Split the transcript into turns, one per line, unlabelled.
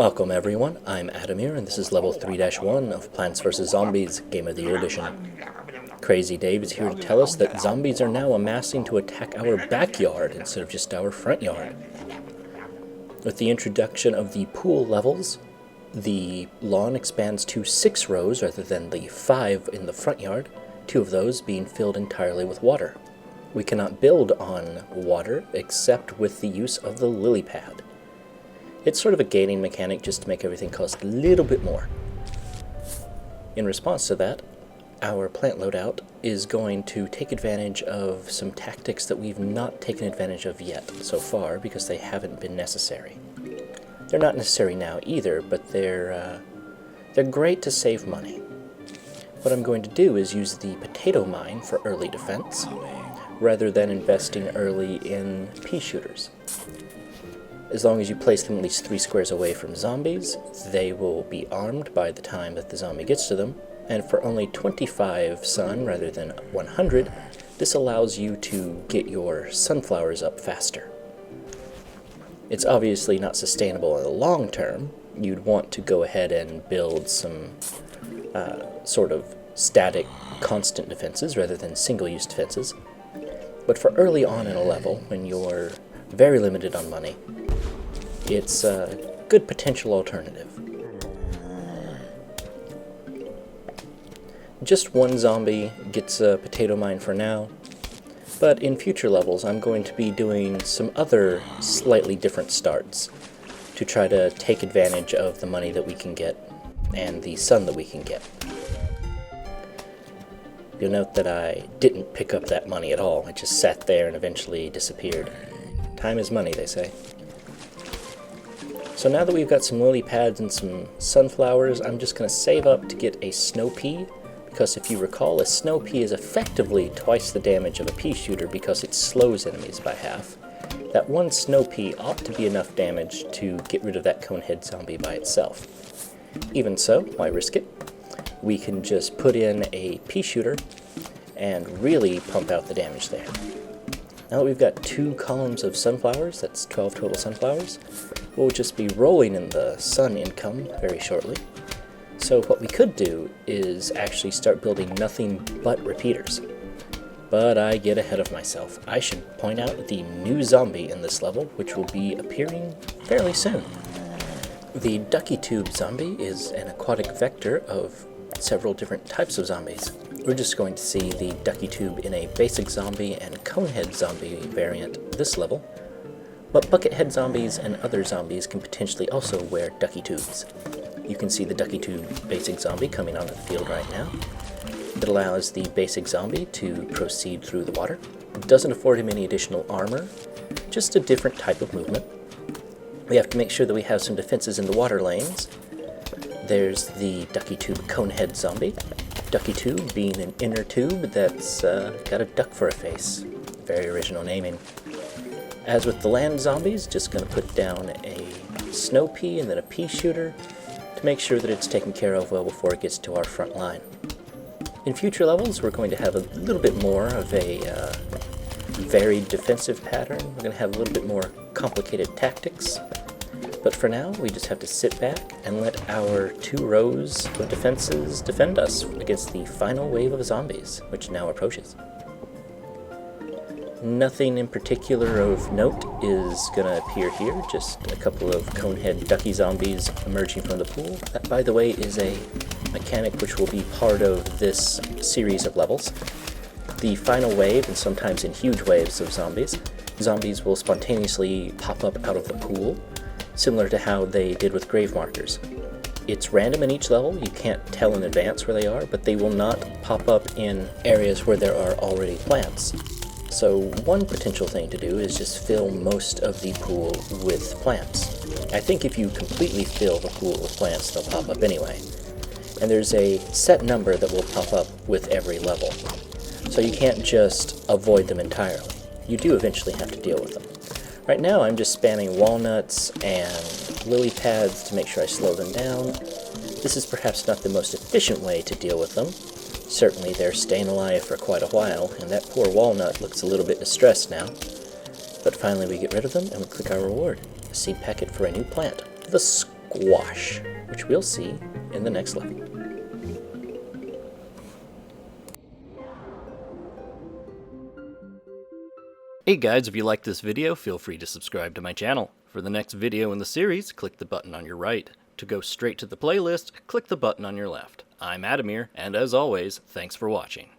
Welcome everyone, I'm Addamere, and this is level 3-1 of Plants vs. Zombies Game of the Year Edition. Crazy Dave is here to tell us that zombies are now amassing to attack our backyard instead of just our front yard. With the introduction of the pool levels, the lawn expands to 6 rows rather than the 5 in the front yard, 2 of those being filled entirely with water. We cannot build on water except with the use of the lily pad. It's sort of a gating mechanic just to make everything cost a little bit more. In response to that, our plant loadout is going to take advantage of some tactics that we've not taken advantage of yet so far because they haven't been necessary. They're not necessary now either, but they're great to save money. What I'm going to do is use the potato mine for early defense, rather than investing early in pea shooters. As long as you place them at least 3 squares away from zombies, they will be armed by the time that the zombie gets to them, and for only 25 sun rather than 100, this allows you to get your sunflowers up faster. It's obviously not sustainable in the long term. You'd want to go ahead and build some sort of static, constant defenses rather than single-use defenses. But for early on in a level, when you're very limited on money, it's a good potential alternative. Just one zombie gets a potato mine for now, but in future levels I'm going to be doing some other slightly different starts to try to take advantage of the money that we can get and the sun that we can get. You'll note that I didn't pick up that money at all. It just sat there and eventually disappeared. Time is money, they say. So now that we've got some lily pads and some sunflowers, I'm just going to save up to get a snow pea, because if you recall, a snow pea is effectively twice the damage of a pea shooter because it slows enemies by half. That one snow pea ought to be enough damage to get rid of that conehead zombie by itself. Even so, why risk it? We can just put in a pea shooter and really pump out the damage there. Now that we've got 2 columns of sunflowers, that's 12 total sunflowers, we'll just be rolling in the sun income very shortly. So what we could do is actually start building nothing but repeaters. But I get ahead of myself. I should point out the new zombie in this level, which will be appearing fairly soon. The Ducky Tube zombie is an aquatic vector of several different types of zombies. We're just going to see the Ducky Tube in a basic zombie and conehead zombie variant this level, but buckethead zombies and other zombies can potentially also wear Ducky Tubes. You can see the Ducky Tube basic zombie coming onto the field right now. It allows the basic zombie to proceed through the water. It doesn't afford him any additional armor, just a different type of movement. We have to make sure that we have some defenses in the water lanes. There's the Ducky Tube conehead zombie. Ducky Tube being an inner tube that's got a duck for a face. Very original naming. As with the land zombies, just going to put down a snow pea and then a pea shooter to make sure that it's taken care of well before it gets to our front line. In future levels, we're going to have a little bit more of a varied defensive pattern. We're going to have a little bit more complicated tactics. But for now, we just have to sit back and let our 2 rows of defenses defend us against the final wave of zombies, which now approaches. Nothing in particular of note is going to appear here, just a couple of conehead ducky zombies emerging from the pool. That, by the way, is a mechanic which will be part of this series of levels. The final wave, and sometimes in huge waves of zombies will spontaneously pop up out of the pool, similar to how they did with grave markers. It's random in each level, you can't tell in advance where they are, but they will not pop up in areas where there are already plants. So one potential thing to do is just fill most of the pool with plants. I think if you completely fill the pool with plants, they'll pop up anyway. And there's a set number that will pop up with every level. So you can't just avoid them entirely. You do eventually have to deal with them. Right now I'm just spamming walnuts and lily pads to make sure I slow them down. This is perhaps not the most efficient way to deal with them. Certainly they're staying alive for quite a while, and that poor walnut looks a little bit distressed now. But finally we get rid of them and we click our reward, a seed packet for a new plant. The squash, which we'll see in the next level. Hey guys, if you liked this video, feel free to subscribe to my channel. For the next video in the series, click the button on your right. To go straight to the playlist, click the button on your left. I'm Addamere, and as always, thanks for watching.